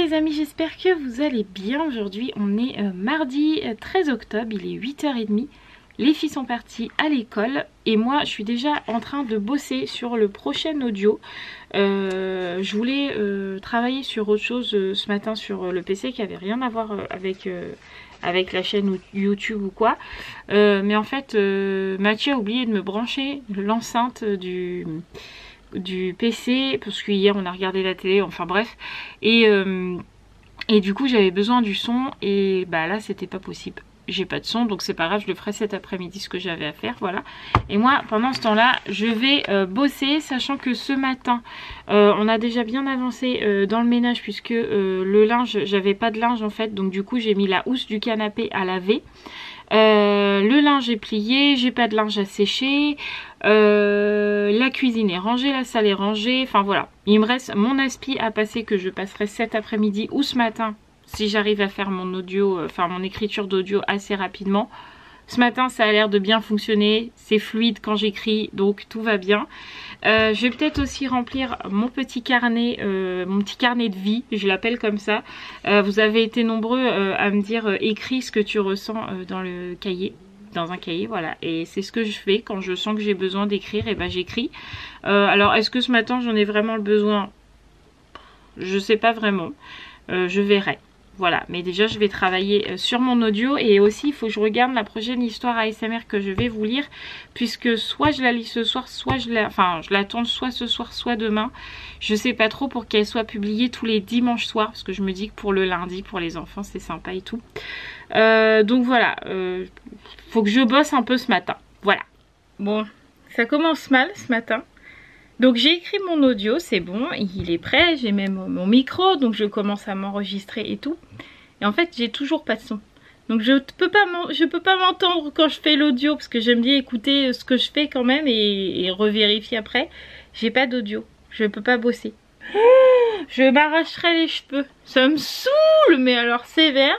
les amis, j'espère que vous allez bien. Aujourd'hui on est mardi 13 octobre, il est 8h30. Les filles sont parties à l'école et moi je suis déjà en train de bosser sur le prochain audio. Je voulais travailler sur autre chose ce matin sur le PC qui avait rien à voir avec la chaîne YouTube ou quoi. Mais en fait Mathieu a oublié de me brancher l'enceinte du PC parce que hier on a regardé la télé, enfin bref, et du coup j'avais besoin du son et bah là c'était pas possible, j'ai pas de son, donc c'est pas grave, je le ferai cet après-midi ce que j'avais à faire, voilà. Et moi pendant ce temps là je vais bosser, sachant que ce matin on a déjà bien avancé dans le ménage puisque le linge, j'avais pas de linge en fait, donc du coup j'ai mis la housse du canapé à laver. Le linge est plié, j'ai pas de linge à sécher, la cuisine est rangée, la salle est rangée, enfin voilà. Il me reste mon aspi à passer que je passerai cet après-midi ou ce matin si j'arrive à faire mon audio, enfin mon écriture d'audio assez rapidement. Ce matin ça a l'air de bien fonctionner, c'est fluide quand j'écris, donc tout va bien. Je vais peut-être aussi remplir mon petit carnet de vie, je l'appelle comme ça. Vous avez été nombreux à me dire écris ce que tu ressens dans le cahier, dans un cahier, voilà. Et c'est ce que je fais quand je sens que j'ai besoin d'écrire, et ben j'écris. Alors est-ce que ce matin j'en ai vraiment le besoin? Je sais pas vraiment, je verrai. Voilà, mais déjà je vais travailler sur mon audio et aussi il faut que je regarde la prochaine histoire ASMR que je vais vous lire, puisque soit je la lis ce soir, soit je l'attends soit ce soir, soit demain. Je sais pas trop, pour qu'elle soit publiée tous les dimanches soirs, parce que je me dis que pour le lundi, pour les enfants, c'est sympa et tout. Donc voilà, faut que je bosse un peu ce matin. Voilà. Bon, ça commence mal ce matin. Donc j'ai écrit mon audio, c'est bon, il est prêt, j'ai même mon micro, donc je commence à m'enregistrer et tout. Et en fait j'ai toujours pas de son. Donc je peux pas m'entendre quand je fais l'audio, parce que j'aime bien écouter ce que je fais quand même et revérifier après. J'ai pas d'audio, je peux pas bosser. Je m'arracherai les cheveux, ça me saoule, mais alors sévère.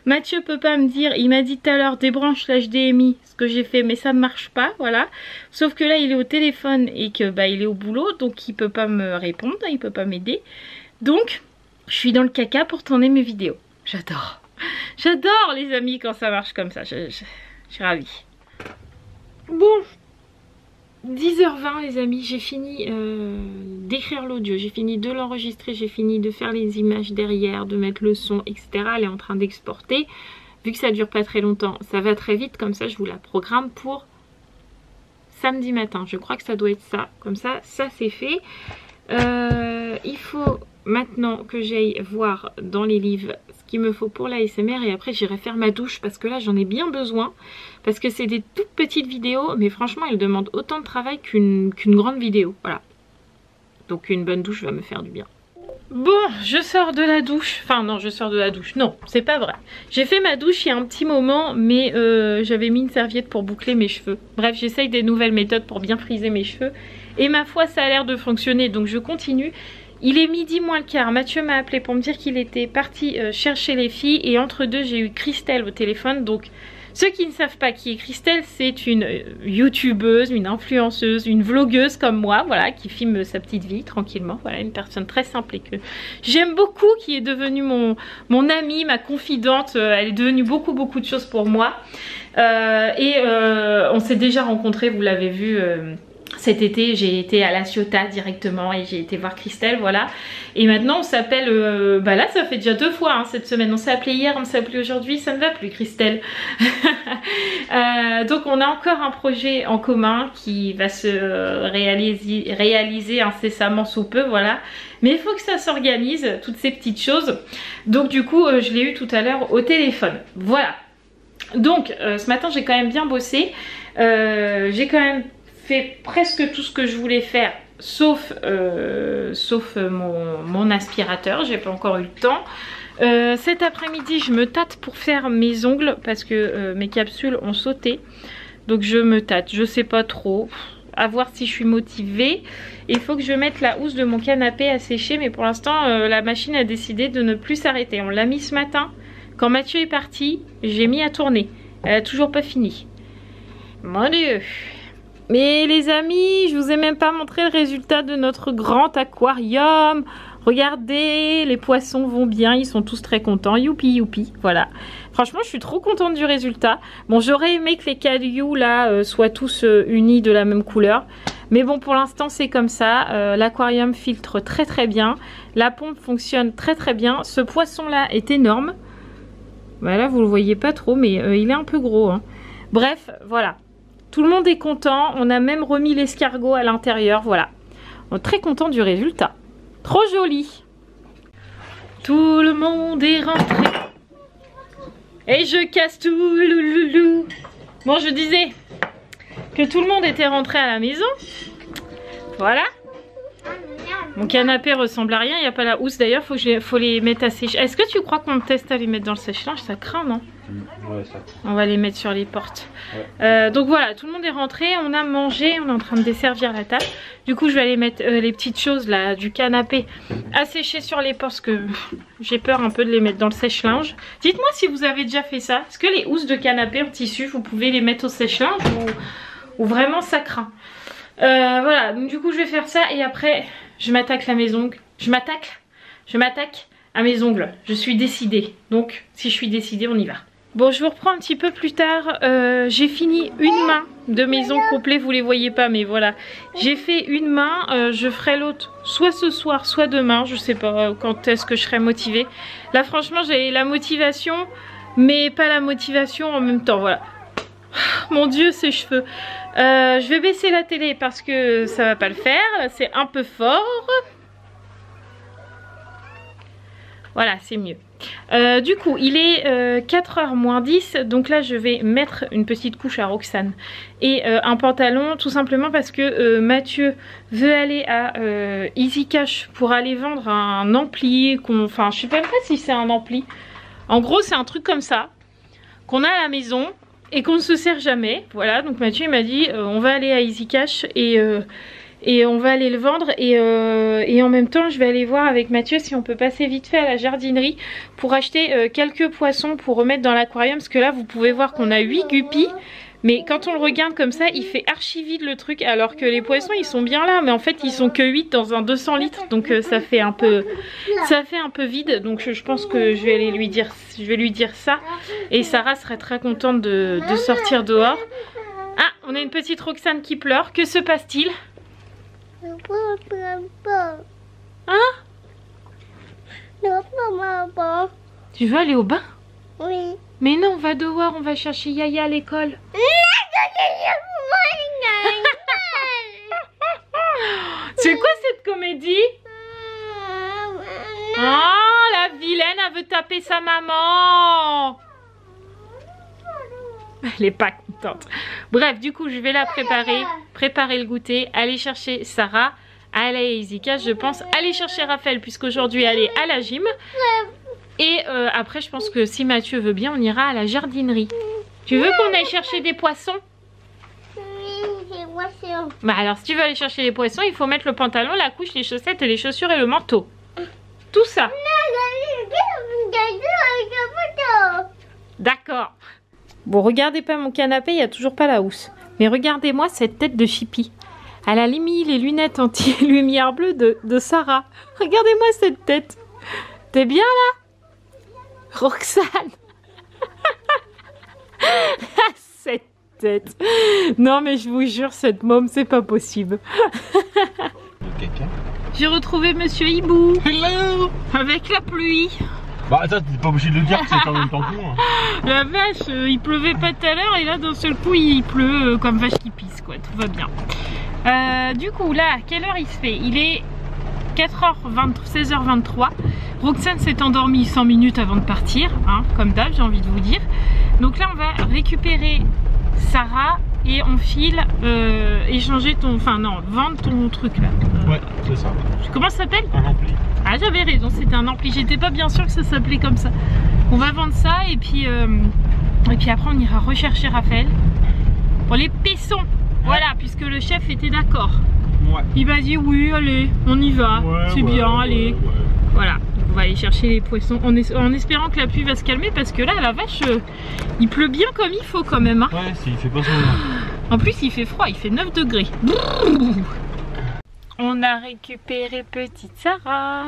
Mathieu peut pas me dire, il m'a dit tout à l'heure débranche l'HDMI, ce que j'ai fait, mais ça ne marche pas, voilà. Sauf que là il est au téléphone et que bah il est au boulot, donc il peut pas me répondre, il peut pas m'aider. Donc je suis dans le caca pour tourner mes vidéos. J'adore, j'adore les amis quand ça marche comme ça, je suis ravie. Bon, 10h20 les amis, j'ai fini d'écrire l'audio, j'ai fini de l'enregistrer, j'ai fini de faire les images derrière, de mettre le son, etc. Elle est en train d'exporter. Vu que ça dure pas très longtemps, ça va très vite, comme ça je vous la programme pour samedi matin. Je crois que ça doit être ça, comme ça, ça c'est fait. Il faut maintenant que j'aille voir dans les livres ce qu'il me faut pour l'ASMR et après j'irai faire ma douche parce que là j'en ai bien besoin. Parce que c'est des toutes petites vidéos, mais franchement elles demandent autant de travail qu'une grande vidéo, voilà. Donc une bonne douche va me faire du bien. Bon, je sors de la douche, enfin non je sors de la douche, non c'est pas vrai. J'ai fait ma douche il y a un petit moment, mais j'avais mis une serviette pour boucler mes cheveux. Bref, j'essaye des nouvelles méthodes pour bien friser mes cheveux. Et ma foi ça a l'air de fonctionner, donc je continue. Il est midi moins le quart, Mathieu m'a appelé pour me dire qu'il était parti chercher les filles. Et entre deux j'ai eu Christelle au téléphone, donc... Ceux qui ne savent pas qui est Christelle, c'est une youtubeuse, une influenceuse, une vlogueuse comme moi, voilà, qui filme sa petite vie tranquillement. Voilà, une personne très simple et que j'aime beaucoup, qui est devenue mon amie, ma confidente. Elle est devenue beaucoup de choses pour moi. On s'est déjà rencontrés, vous l'avez vu... Cet été j'ai été à La Ciotat directement et j'ai été voir Christelle, voilà. Et maintenant on s'appelle, bah là ça fait déjà 2 fois hein, cette semaine. On s'est appelé hier, on s'est appelé aujourd'hui, ça ne va plus Christelle. Donc on a encore un projet en commun qui va se réaliser incessamment sous peu, voilà. Mais il faut que ça s'organise, toutes ces petites choses. Donc du coup je l'ai eu tout à l'heure au téléphone, voilà. Donc ce matin j'ai quand même bien bossé, j'ai quand même fait presque tout ce que je voulais faire, sauf mon aspirateur, j'ai pas encore eu le temps. Cet après-midi je me tâte pour faire mes ongles parce que mes capsules ont sauté, donc je me tâte, je sais pas trop, à voir si je suis motivée. Il faut que je mette la housse de mon canapé à sécher, mais pour l'instant la machine a décidé de ne plus s'arrêter. On l'a mis ce matin, quand Mathieu est parti, j'ai mis à tourner, elle a toujours pas fini, mon Dieu. Mais les amis, je vous ai même pas montré le résultat de notre grand aquarium. Regardez, les poissons vont bien, ils sont tous très contents. Youpi, youpi, voilà. Franchement, je suis trop contente du résultat. Bon, j'aurais aimé que les cailloux là soient tous unis de la même couleur. Mais bon, pour l'instant, c'est comme ça. L'aquarium filtre très très bien. La pompe fonctionne très très bien. Ce poisson-là est énorme. Voilà, vous le voyez pas trop, mais il est un peu gros. Hein. Bref, voilà. Tout le monde est content. On a même remis l'escargot à l'intérieur. Voilà. On est très content du résultat. Trop joli. Tout le monde est rentré. Et je casse tout, louloulou. Bon, je disais que tout le monde était rentré à la maison. Voilà. Mon canapé ressemble à rien, il n'y a pas la housse d'ailleurs, faut les mettre à sécher. Est-ce que tu crois qu'on teste à les mettre dans le sèche-linge? Ça craint, non? Ouais, ça craint. On va les mettre sur les portes. Ouais. Donc voilà, tout le monde est rentré, on a mangé, on est en train de desservir la table. Du coup, je vais aller mettre les petites choses là du canapé à sécher sur les portes parce que j'ai peur un peu de les mettre dans le sèche-linge. Dites-moi si vous avez déjà fait ça. Est-ce que les housses de canapé en tissu, vous pouvez les mettre au sèche-linge ou vraiment ça craint? Voilà, donc du coup je vais faire ça et après je m'attaque à mes ongles. Je m'attaque à mes ongles. Je suis décidée. Donc si je suis décidée, on y va. Bon, je vous reprends un petit peu plus tard. J'ai fini une main de mes ongles complets. Vous les voyez pas, mais voilà. J'ai fait une main. Je ferai l'autre soit ce soir, soit demain. Je sais pas quand est-ce que je serai motivée. Là, franchement, j'ai la motivation, mais pas la motivation en même temps. Voilà. Mon Dieu, ces cheveux. Je vais baisser la télé parce que ça va pas le faire. C'est un peu fort. Voilà, c'est mieux. Du coup, il est 4h moins 10. Donc là, je vais mettre une petite couche à Roxane. Et un pantalon, tout simplement parce que Mathieu veut aller à Easy Cash pour aller vendre un ampli. Enfin, je sais pas si c'est un ampli. En gros, c'est un truc comme ça qu'on a à la maison et qu'on ne se sert jamais. Voilà, donc Mathieu m'a dit on va aller à Easy Cash et on va aller le vendre et en même temps je vais aller voir avec Mathieu si on peut passer vite fait à la jardinerie pour acheter quelques poissons pour remettre dans l'aquarium, parce que là vous pouvez voir qu'on a 8 guppies, mais quand on le regarde comme ça il fait archi vide le truc, alors que les poissons ils sont bien là, mais en fait ils sont que 8 dans un 200 litres, donc ça fait un peu vide. Donc je pense que je vais aller lui dire ça, et Sarah serait très contente de sortir dehors. Ah, on a une petite Roxane qui pleure. Que se passe-t-il? Hein? Tu veux aller au bain? Oui. Mais non, on va dehors, on va chercher Yaya à l'école. C'est quoi cette comédie? Oh, la vilaine, elle veut taper sa maman. Elle est pas contente. Bref, du coup, je vais la préparer le goûter, aller chercher Sarah, aller à Easy Cash, je pense, aller chercher Raphaël, puisqu'aujourd'hui elle est à la gym. Et après, je pense que si Mathieu veut bien, on ira à la jardinerie. Tu veux qu'on aille chercher des poissons? Oui, des poissons. Bah alors, si tu veux aller chercher les poissons, il faut mettre le pantalon, la couche, les chaussettes, et les chaussures et le manteau. Tout ça. D'accord. Bon, regardez pas mon canapé, il n'y a toujours pas la housse. Mais regardez-moi cette tête de Chippy. Elle a mis les lunettes anti-lumière bleue de Sarah. Regardez-moi cette tête. T'es bien là, Roxane? Cette tête. Non mais je vous jure, cette môme, c'est pas possible. J'ai retrouvé Monsieur Hibou. Hello. Avec la pluie. Bah attends, t'es pas obligé de le dire que c'est en même temps que moi. La vache, il pleuvait pas tout à l'heure et là d'un seul coup il pleut comme vache qui pisse, quoi, tout va bien. Du coup là, quelle heure il se fait? Il est 16h23. Roxane s'est endormie 100 minutes avant de partir, hein, comme d'hab, j'ai envie de vous dire. Donc là on va récupérer Sarah et on file échanger ton... Enfin non, vendre ton truc là. Ouais, c'est ça. Comment ça s'appelle? Un ampli. Ah, j'avais raison, c'était un ampli. J'étais pas bien sûre que ça s'appelait comme ça. On va vendre ça et puis après on ira rechercher Raphaël pour les pessons. Ouais. Voilà, puisque le chef était d'accord. Ouais. Il m'a dit oui, allez, on y va. Ouais, c'est bien, allez. Voilà, donc on va aller chercher les poissons en espérant que la pluie va se calmer, parce que là, la vache, il pleut bien comme il faut quand même. Hein. Ouais, il fait pas son nom. En plus, il fait froid, il fait 9 degrés. On a récupéré petite Sarah.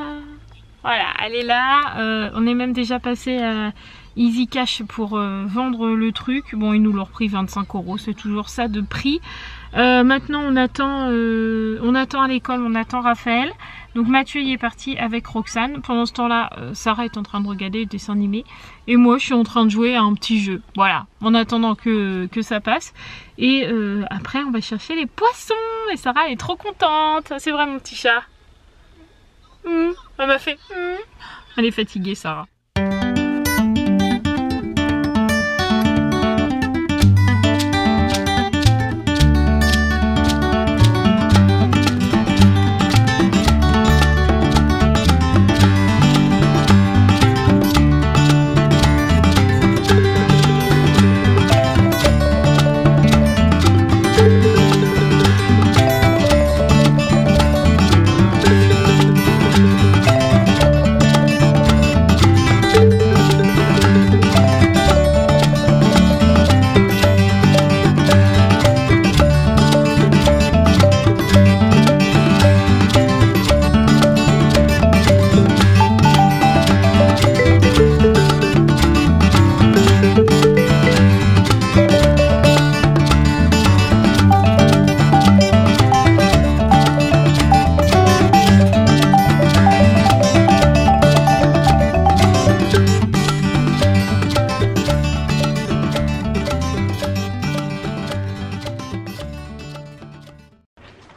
Voilà, elle est là. On est même déjà passé à Easy Cash pour vendre le truc. Bon, ils nous l'ont repris 25 €, c'est toujours ça de prix. Maintenant, on attend à l'école, on attend Raphaël. Donc Mathieu y est parti avec Roxane. Pendant ce temps-là, Sarah est en train de regarder le dessin animé. Et moi, je suis en train de jouer à un petit jeu. Voilà, en attendant que ça passe. Et après, on va chercher les poissons. Et Sarah est trop contente. C'est vrai, mon petit chat. Elle m'a fait... Elle est fatiguée, Sarah.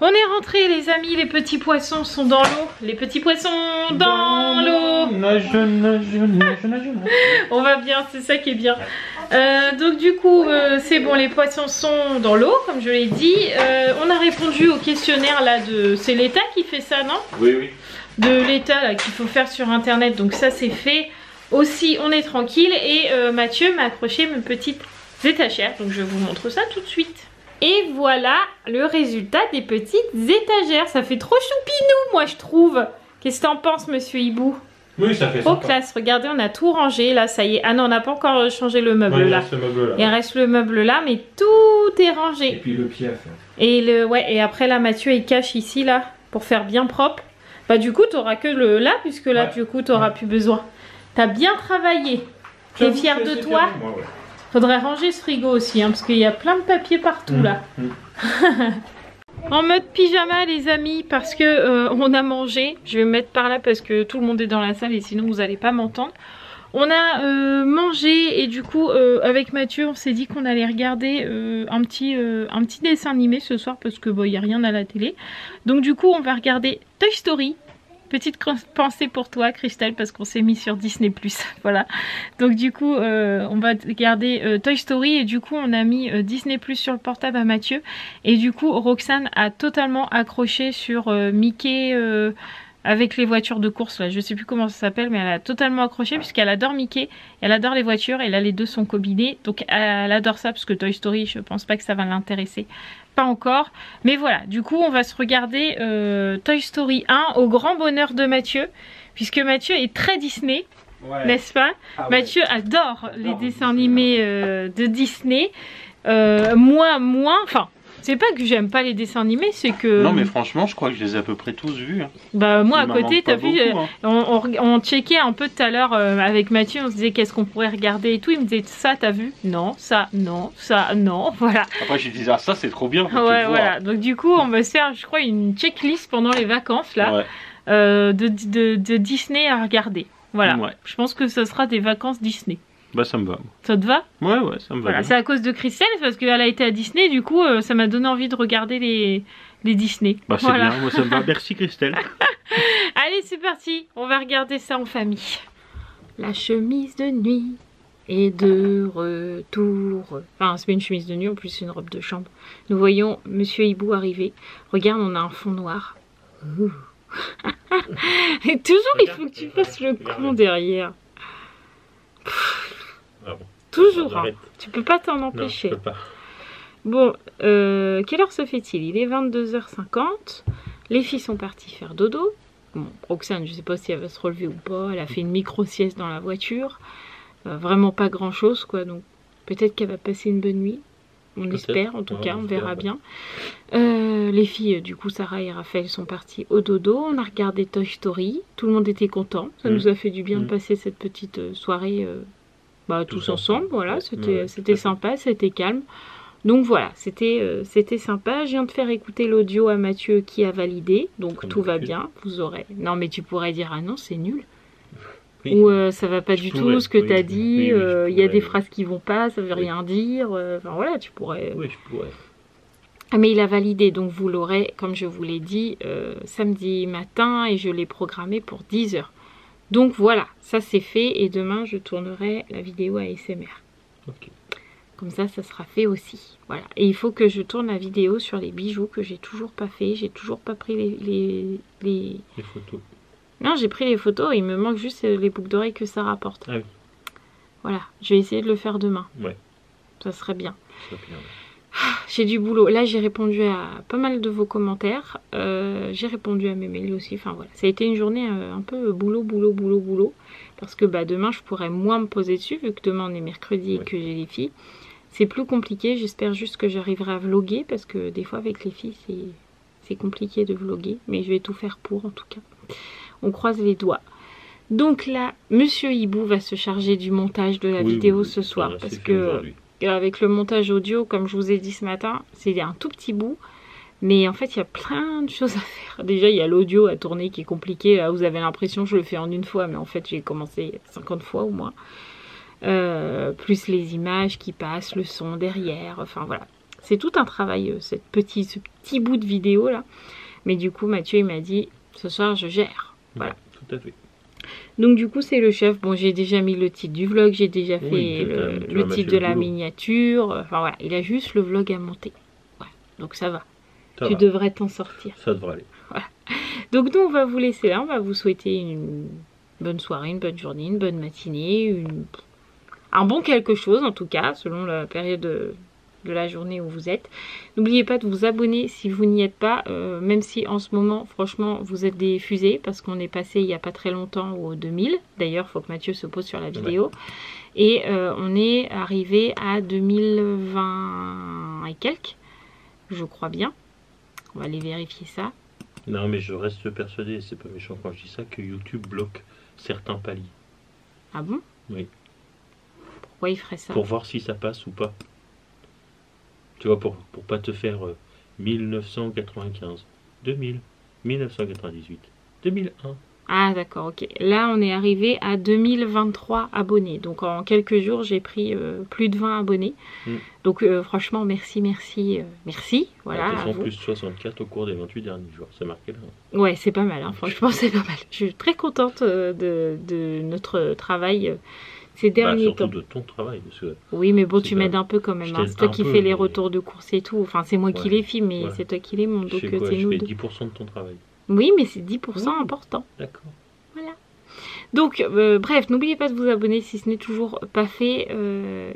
On est rentrés les amis, les petits poissons sont dans l'eau. Les petits poissons dans l'eau. Nage, nage, nage, nage. On va bien, c'est ça qui est bien. Donc du coup, c'est bon, les poissons sont dans l'eau, comme je l'ai dit. On a répondu au questionnaire là de... C'est l'État qui fait ça, non? Oui, oui. De l'État là qu'il faut faire sur internet, donc ça c'est fait. Aussi, on est tranquille et Mathieu m'a accroché mes petites étagères. Donc je vous montre ça tout de suite. Et voilà le résultat des petites étagères. Ça fait trop choupinou, moi je trouve. Qu'est-ce que t'en penses, monsieur Hibou? Oui, ça fait Trop sympa. classe. Regardez, on a tout rangé. Là, ça y est. Ah non, on n'a pas encore changé le meuble là. Ce meuble, là. Il reste le meuble là, mais tout est Et rangé. puis le pied à faire. Et après là, Mathieu il cache ici là pour faire bien propre. Bah du coup, t'auras que le là puisque là, du coup, t'auras plus besoin. T'as bien travaillé. T'es fière de toi? Moi, ouais. Faudrait ranger ce frigo aussi, hein, parce qu'il y a plein de papier partout là. En mode pyjama les amis, parce que on a mangé. Je vais me mettre par là parce que tout le monde est dans la salle et sinon vous n'allez pas m'entendre. On a mangé et du coup avec Mathieu on s'est dit qu'on allait regarder un petit dessin animé ce soir parce que bon, il n'y a rien à la télé. Donc du coup on va regarder Toy Story. Petite pensée pour toi Christelle parce qu'on s'est mis sur Disney+. Voilà. Donc du coup on va regarder Toy Story et du coup on a mis Disney+ sur le portable à Mathieu. Et du coup Roxane a totalement accroché sur Mickey avec les voitures de course là. Je sais plus comment ça s'appelle mais elle a totalement accroché puisqu'elle adore Mickey. Elle adore les voitures et là les deux sont combinés. Donc elle adore ça parce que Toy Story je pense pas que ça va l'intéresser. Pas encore, mais voilà, du coup on va se regarder Toy Story 1 au grand bonheur de Mathieu, puisque Mathieu est très Disney, n'est-ce pas? Mathieu adore les dessins animés de Disney, moi moins, enfin c'est pas que j'aime pas les dessins animés, c'est que... Non mais franchement je crois que je les ai à peu près tous vus. Hein. Bah moi à côté t'as vu, beaucoup, hein. on checkait un peu tout à l'heure avec Mathieu, on se disait qu'est-ce qu'on pourrait regarder et tout, il me disait ça t'as vu? Non, ça, non, ça, non, voilà. Après je disais ah ça c'est trop bien. Ouais voilà, donc du coup on va se faire je crois une checklist pendant les vacances là, de Disney à regarder. Voilà, je pense que ce sera des vacances Disney. Bah ça me va. Ça te va? Ouais ça me va. Voilà, c'est à cause de Christelle, parce qu'elle a été à Disney, du coup ça m'a donné envie de regarder les Disney. Bah c'est bien, moi ça me va. Merci Christelle. Allez c'est parti, on va regarder ça en famille. La chemise de nuit est de retour. Enfin c'est pas une chemise de nuit, en plus c'est une robe de chambre. Nous voyons Monsieur Hibou arriver. Regarde, on a un fond noir. Et toujours il faut que tu fasses le con derrière. Ah bon. Toujours, hein. Tu peux pas t'en empêcher. Non, je peux pas. Bon, quelle heure se fait-il? Il est 22h50. Les filles sont parties faire dodo. Bon, Roxane, je sais pas si elle va se relever ou pas. Elle a fait une micro-sieste dans la voiture. Vraiment pas grand-chose, quoi. Donc, peut-être qu'elle va passer une bonne nuit. On espère en tout cas, on verra bien. bien. Les filles, du coup, Sarah et Raphaël sont parties au dodo. On a regardé Toy Story. Tout le monde était content. Ça nous a fait du bien de passer cette petite soirée tous ensemble. Voilà, Ouais, c'était ouais, c'était tout à fait. sympa, c'était calme. Donc voilà, c'était sympa. Je viens de faire écouter l'audio à Mathieu qui a validé. Donc Comme tout va d'habitude. bien. Vous aurez. Non, mais tu pourrais dire ah non, c'est nul. Oui. Ou ça va pas Je du pourrais, tout ce que oui, t'as oui, dit. oui, je Il y a des pourrais. phrases qui vont pas, ça veut Oui. rien dire. Enfin voilà, tu pourrais. Oui, je pourrais. Ah, mais il a validé, donc vous l'aurez, comme je vous l'ai dit, samedi matin et je l'ai programmé pour 10h. Donc voilà, ça c'est fait et demain je tournerai la vidéo ASMR. Ok. Comme ça sera fait aussi. Voilà. Et il faut que je tourne la vidéo sur les bijoux que j'ai toujours pas fait. J'ai toujours pas pris les... Les photos. Non, j'ai pris les photos, il me manque juste les boucles d'oreilles que ça rapporte. Ah oui. Voilà, je vais essayer de le faire demain. Ouais. Ça serait bien. Ça fait bien. J'ai du boulot. Là, j'ai répondu à pas mal de vos commentaires. J'ai répondu à mes mails aussi. Enfin voilà, ça a été une journée un peu boulot. Parce que demain, je pourrais moins me poser dessus, vu que demain on est mercredi et Ouais. que j'ai les filles. C'est plus compliqué. J'espère juste que j'arriverai à vloguer, parce que des fois avec les filles, c'est compliqué de vloguer. Mais je vais tout faire pour, en tout cas. On croise les doigts. Donc là, Monsieur Hibou va se charger du montage de la vidéo ce soir. Ça, Parce c'est fait que aujourd'hui. avec le montage audio, comme je vous ai dit ce matin, c'est un tout petit bout. Mais en fait, il y a plein de choses à faire. Déjà, il y a l'audio à tourner qui est compliqué. Là, vous avez l'impression que je le fais en une fois. Mais en fait, j'ai commencé 50 fois au moins. Plus les images qui passent, le son derrière. Enfin, voilà. C'est tout un travail, ce petit bout de vidéo là. Mais du coup, Mathieu, il m'a dit, ce soir, je gère. Voilà. Ouais, tout à fait. Donc du coup c'est le chef. Bon, j'ai déjà mis le titre du vlog, j'ai déjà Oui, fait tu le as titre mâché de le la boulot. miniature. Enfin voilà, il a juste le vlog à monter. Voilà. Donc ça va. Ça Tu va. devrais t'en sortir. Ça devrait aller. Donc nous on va vous laisser là. On va vous souhaiter une bonne soirée, une bonne journée, une bonne matinée, un bon quelque chose en tout cas, selon la période de la journée où vous êtes. N'oubliez pas de vous abonner si vous n'y êtes pas, même si en ce moment, franchement, vous êtes des fusées, parce qu'on est passé il n'y a pas très longtemps au 2000. D'ailleurs, il faut que Mathieu se pose sur la vidéo. Ouais. Et on est arrivé à 2020 et quelques, je crois bien. On va aller vérifier ça. Non, mais je reste persuadé, et c'est pas méchant quand je dis ça, que YouTube bloque certains paliers. Ah bon? Oui. Pourquoi il ferait ça? Pour voir si ça passe ou pas. Tu vois, pour pas te faire 1995, 2000, 1998, 2001. Ah d'accord, ok. Là, on est arrivé à 2023 abonnés. Donc en quelques jours, j'ai pris plus de 20 abonnés. Donc franchement, merci. Voilà, à plus 64 au cours des 28 derniers jours. C'est marqué là. Ouais, c'est pas mal. Hein. Franchement, c'est pas mal. Je suis très contente de notre travail ces derniers surtout temps. de ton travail. Parce que oui, mais bon, tu m'aides un peu quand même. Hein. C'est toi qui fais les retours de course et tout. Enfin, c'est moi qui les filme, mais c'est toi qui les montes. Donc c'est nous fais deux. 10% de ton travail. Oui, mais c'est 10% important. D'accord. Voilà. Donc, bref, n'oubliez pas de vous abonner si ce n'est toujours pas fait.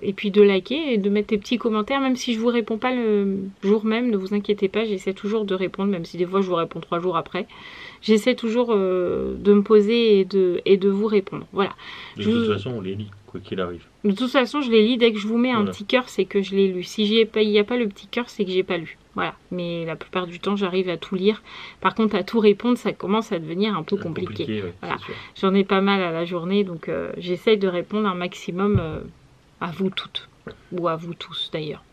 Et puis de liker et de mettre des petits commentaires. Même si je vous réponds pas le jour même, ne vous inquiétez pas. J'essaie toujours de répondre, même si des fois je vous réponds 3 jours après. J'essaie toujours de me poser et de vous répondre. Voilà. De toute façon, on les lit, quoi qu'il arrive. De toute façon, je les lis. Dès que je vous mets un petit cœur, c'est que je l'ai lu. Si il n'y a pas le petit cœur, c'est que j'ai pas lu. Voilà. Mais la plupart du temps, j'arrive à tout lire. Par contre, à tout répondre, ça commence à devenir un peu compliqué. Ouais, voilà. J'en ai pas mal à la journée, donc j'essaye de répondre un maximum à vous toutes. Ou à vous tous, d'ailleurs.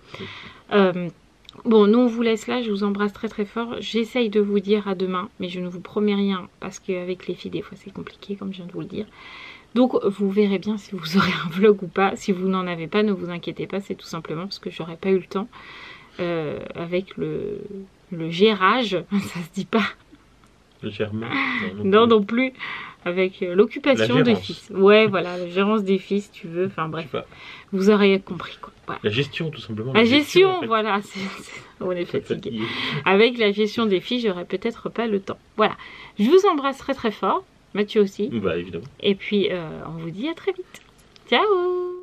Bon, nous on vous laisse là, je vous embrasse très très fort. J'essaye de vous dire à demain, mais je ne vous promets rien parce qu'avec les filles des fois c'est compliqué comme je viens de vous le dire. Donc vous verrez bien si vous aurez un vlog ou pas. Si vous n'en avez pas, ne vous inquiétez pas, c'est tout simplement parce que j'aurais pas eu le temps avec le gérage, ça se dit pas. Le germain. Non plus. Avec l'occupation des fils. Ouais, voilà, la gérance des fils, tu veux. Enfin bref, vous aurez compris quoi. Voilà. La gestion, tout simplement. La gestion, en fait. Voilà. On est fatigué. Avec la gestion des filles, j'aurais peut-être pas le temps. Voilà. Je vous embrasse très très fort. Mathieu aussi. Bah évidemment. Et puis, on vous dit à très vite. Ciao!